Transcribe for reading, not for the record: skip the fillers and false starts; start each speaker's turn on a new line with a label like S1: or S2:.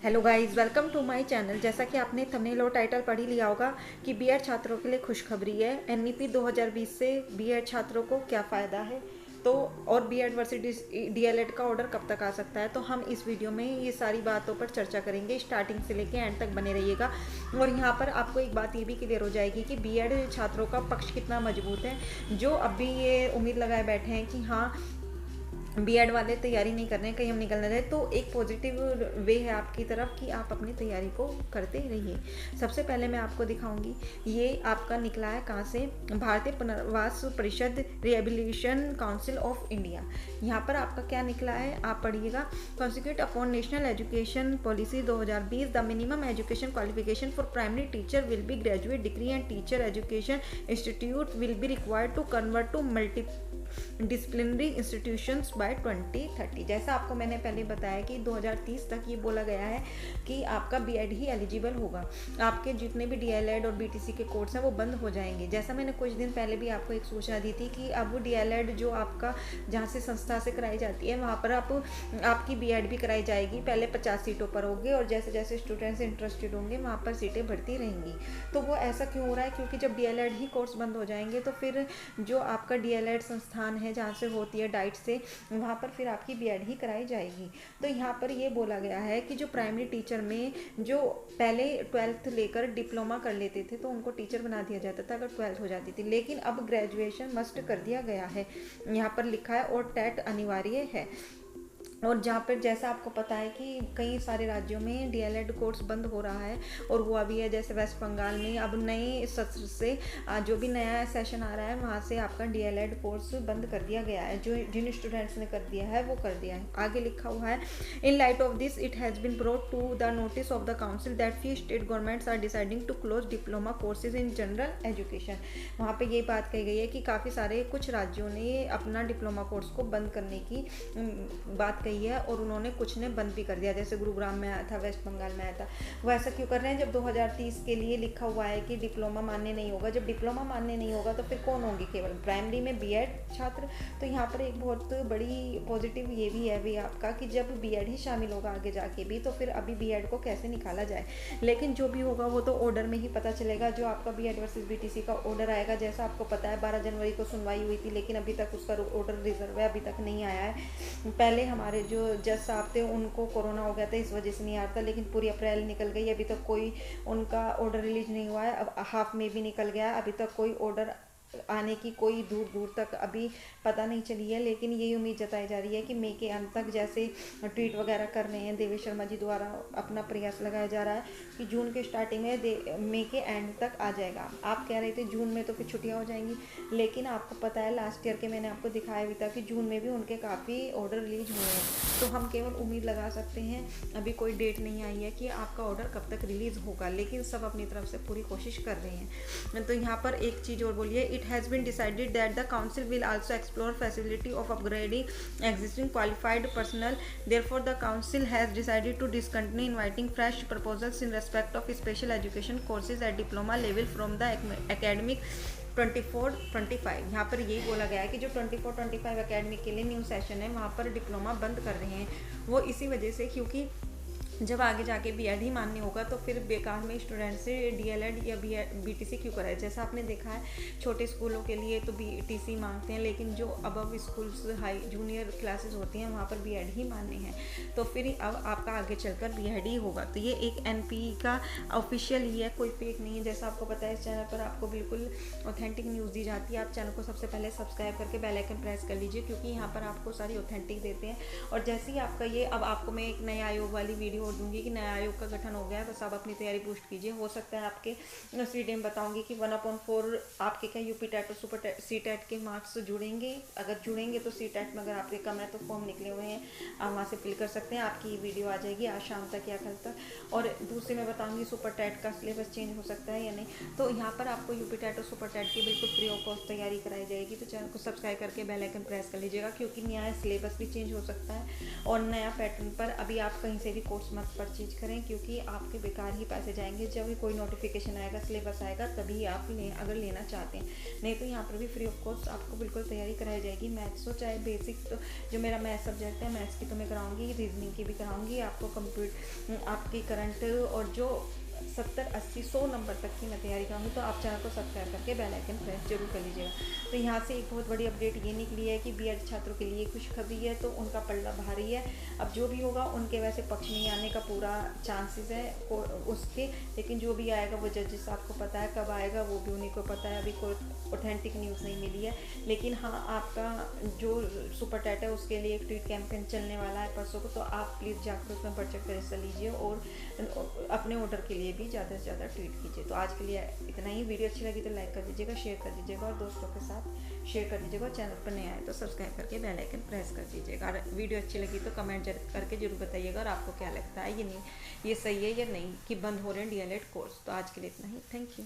S1: Hello guys, welcome to my channel. जैसा कि आपने थंबनेल और टाइटल पढ़ ही लिया होगा कि बीएड छात्रों के लिए खुशखबरी है। एनईपी 2020 से बीएड छात्रों को क्या फ़ायदा है, तो और बीएड वर्सेस डीएलएड का ऑर्डर कब तक आ सकता है, तो हम इस वीडियो में ये सारी बातों पर चर्चा करेंगे। स्टार्टिंग से लेके एंड तक बने रहिएगा। और यहाँ पर आपको एक बात ये भी क्लियर हो जाएगी कि बीएड छात्रों का पक्ष कितना मजबूत है। जो अभी ये उम्मीद लगाए बैठे हैं कि हाँ बीएड वाले तैयारी नहीं कर रहे हैं, कहीं हम निकल ना जाए, तो एक पॉजिटिव वे है आपकी तरफ कि आप अपनी तैयारी को करते रहिए। सबसे पहले मैं आपको दिखाऊंगी, ये आपका निकला है कहाँ से, भारतीय पुनर्वास परिषद रिहेबिलिटेशन काउंसिल ऑफ इंडिया। यहाँ पर आपका क्या निकला है आप पढ़िएगा। Consequent upon national education policy 2020 the minimum education qualification for primary teacher will be graduate degree and teacher education institute will be required to convert to multidisciplinary institutions by 2030। जैसा आपको मैंने पहले बताया कि 2030 तक ये बोला गया है कि आपका बीएड ही एलिजिबल होगा। आपके जितने भी डीएलएड और बीटीसी के कोर्स हैं वो बंद हो जाएंगे। जैसा मैंने कुछ दिन पहले भी आपको एक सूचना दी थी कि अब वो डीएलएड जो आपका जहाँ से संस्था से कराई जाती है वहाँ पर आपकी बीएड भी कराई जाएगी। पहले 50 सीटों पर होगी और जैसे जैसे स्टूडेंट्स इंटरेस्टेड होंगे वहाँ पर सीटें बढ़ती रहेंगी। तो वो ऐसा क्यों हो रहा है, क्योंकि जब डीएलएड ही कोर्स बंद हो जाएंगे तो फिर जो आपका डीएलएड संस्थान है जहाँ से होती है डाइट से, वहाँ पर फिर आपकी बीएड ही कराई जाएगी। तो यहाँ पर ये बोला गया है कि जो प्राइमरी टीचर में जो पहले 12th लेकर डिप्लोमा कर लेते थे तो उनको टीचर बना दिया जाता था अगर 12th हो जाती थी, लेकिन अब ग्रेजुएशन मस्ट कर दिया गया है। यहाँ पर लिखा है और टेट अनिवार्य है। और जहाँ पर जैसा आपको पता है कि कई सारे राज्यों में डीएलएड कोर्स बंद हो रहा है और हुआ भी है। जैसे वेस्ट बंगाल में अब नए सत्र से जो भी नया सेशन आ रहा है वहाँ से आपका डीएलएड कोर्स बंद कर दिया गया है। जो जिन स्टूडेंट्स ने कर दिया है वो कर दिया है। आगे लिखा हुआ है, in light of this it has been brought to the notice of the council that few state governments are deciding to close diploma courses in general education. वहाँ पर ये बात कही गई है कि काफ़ी सारे कुछ राज्यों ने अपना डिप्लोमा कोर्स को बंद करने की बात कही है और उन्होंने कुछ ने बंद भी कर दिया। जैसे गुरुग्राम में आया था, वेस्ट बंगाल में आया था। वो ऐसा क्यों कर रहे हैं, जब 2030 के लिए लिखा हुआ है कि डिप्लोमा मान्य नहीं होगा। जब डिप्लोमा मान्य नहीं होगा तो फिर कौन होंगे, केवल प्राइमरी में बीएड छात्र। तो यहाँ पर एक बहुत बड़ी पॉजिटिव ये भी है भी आपका कि जब बीएड ही शामिल होगा आगे जाके भी, तो फिर अभी बीएड को कैसे निकाला जाए। लेकिन जो भी होगा वो तो ऑर्डर में ही पता चलेगा। जो आपका बीएड वर्सेस बीटीसी का ऑर्डर आएगा, जैसा आपको पता है 12 जनवरी को सुनवाई हुई थी, लेकिन अभी तक उसका ऑर्डर रिजर्व है, अभी तक नहीं आया है। पहले हमारे जो जज साहब थे उनको कोरोना हो गया था, इस वजह से नहीं आ रहा था, लेकिन पूरी अप्रैल निकल गई, अभी तक कोई उनका ऑर्डर रिलीज नहीं हुआ है। अब हाफ में भी निकल गया, अभी तक कोई ऑर्डर आने की कोई दूर दूर तक अभी पता नहीं चली है। लेकिन यही उम्मीद जताई जा रही है कि मई के अंत तक, जैसे ट्वीट वगैरह कर रहे हैं देवेश शर्मा जी द्वारा, अपना प्रयास लगाया जा रहा है कि जून के स्टार्टिंग में मई के एंड तक आ जाएगा। आप कह रहे थे जून में तो फिर छुट्टियां हो जाएंगी, लेकिन आपको पता है लास्ट ईयर के मैंने आपको दिखाया भी था कि जून में भी उनके काफ़ी ऑर्डर रिलीज हुए हैं। तो हम केवल उम्मीद लगा सकते हैं, अभी कोई डेट नहीं आई है कि आपका ऑर्डर कब तक रिलीज होगा, लेकिन सब अपनी तरफ से पूरी कोशिश कर रहे हैं। तो यहाँ पर एक चीज़ और बोलिए, it has been decided that the council will also explore facility of upgrading existing qualified personnel. Therefore, the council has decided to discontinue inviting fresh proposals in respect of special education courses at diploma level from the academic 24-25। यहाँ पर यही बोला गया है कि जो 24-25 academic के लिए न्यू सेशन है वहाँ पर डिप्लोमा बंद कर रहे हैं। वो इसी वजह से, क्योंकि जब आगे जाके बीएड ही मान्य होगा तो फिर बेकार में स्टूडेंट से डीएलएड या बीटीसी क्यों कराए। जैसा आपने देखा है छोटे स्कूलों के लिए तो बीटीसी मांगते हैं, लेकिन जो above schools high junior classes होती हैं वहाँ पर बीएड ही मान्य है। तो फिर अब आपका आगे चलकर बीएड ही होगा। तो ये एक एनपीई का ऑफिशियल ही है, कोई फेक नहीं है। जैसा आपको पता है इस चैनल पर आपको बिल्कुल ऑथेंटिक न्यूज़ दी जाती है। आप चैनल को सबसे पहले सब्सक्राइब करके बेल आइकन प्रेस कर लीजिए, क्योंकि यहाँ पर आपको सारी ऑथेंटिक देते हैं। और जैसे ही आपका ये, अब आपको मैं एक नए आयोग वाली वीडियो और दूंगी कि नया आयोग का गठन हो गया है, बस आप अपनी तैयारी बूस्ट कीजिए। हो सकता है आपके उस वीडियो में बताऊंगी कि 1/4 आपके क्या यूपी टेट और सुपर सी टेट के मार्क्स जुड़ेंगे। अगर जुड़ेंगे तो सी टेट में अगर आपके कम है तो फॉर्म निकले हुए हैं, आप वहाँ से फिल कर सकते हैं। आपकी ये वीडियो आ जाएगी आज शाम तक या कल तक। और दूसरी मैं बताऊँगी सुपर टेट का सिलेबस चेंज हो सकता है या नहीं। तो यहाँ पर आपको यूपी टेट और सुपर टेट की बिल्कुल फ्री ऑफ कॉस्ट तैयारी कराई जाएगी। तो चैनल को सब्सक्राइब करके बेल आइकन प्रेस कर लीजिएगा, क्योंकि नया सिलेबस भी चेंज हो सकता है और नया पैटर्न पर अभी आप कहीं से भी कोर्स मत परचेज करें, क्योंकि आपके बेकार ही पैसे जाएंगे। जब भी कोई नोटिफिकेशन आएगा, सिलेबस आएगा, तभी आप अगर लेना चाहते हैं, नहीं तो यहाँ पर भी फ्री ऑफ कॉस्ट आपको बिल्कुल तैयारी कराई जाएगी। मैथ्स हो चाहे बेसिक, तो जो मेरा मैथ्स सब्जेक्ट है, मैथ्स की तो मैं कराऊंगी, रीजनिंग की भी कराऊंगी आपको, कंप्यूटर आपकी करंट और जो 70, 80, 100 नंबर तक की मैं तैयारी कराऊंगी। तो आप चैनल को सब्सक्राइब करके बेल आइकन प्रेस जरूर कर लीजिएगा। तो यहाँ से एक बहुत बड़ी अपडेट ये निकली है कि बीएड छात्रों के लिए खुशखबरी है, तो उनका पल्ला भारी है। अब जो भी होगा उनके वैसे पक्ष में आने का पूरा चांसेस है उसके, लेकिन जो भी आएगा वो जजेस आपको पता है कब आएगा, वो भी उन्हीं को पता है। अभी कोई ऑथेंटिक न्यूज़ नहीं मिली है, लेकिन हाँ आपका जो सुपर टैट है उसके लिए एक ट्वीट कैंपेन चलने वाला है परसों को, तो आप प्लीज़ जाकर उसमें बढ़ चढ़ कर हिस्सा लीजिए और अपने ऑर्डर के लिए भी ज़्यादा से ज़्यादा ट्वीट कीजिए। तो आज के लिए इतना ही। वीडियो अच्छी लगी तो लाइक कर दीजिएगा, शेयर कर दीजिएगा और दोस्तों के साथ शेयर कर दीजिएगा। चैनल पर नया है तो सब्सक्राइब करके बेल आइकन प्रेस कर दीजिएगा। और वीडियो अच्छी लगी तो कमेंट करके जरूर बताइएगा और आपको क्या लगता है, ये सही है या नहीं कि बंद हो रहे हैं डीएलएड कोर्स। तो आज के लिए इतना ही। Thank you.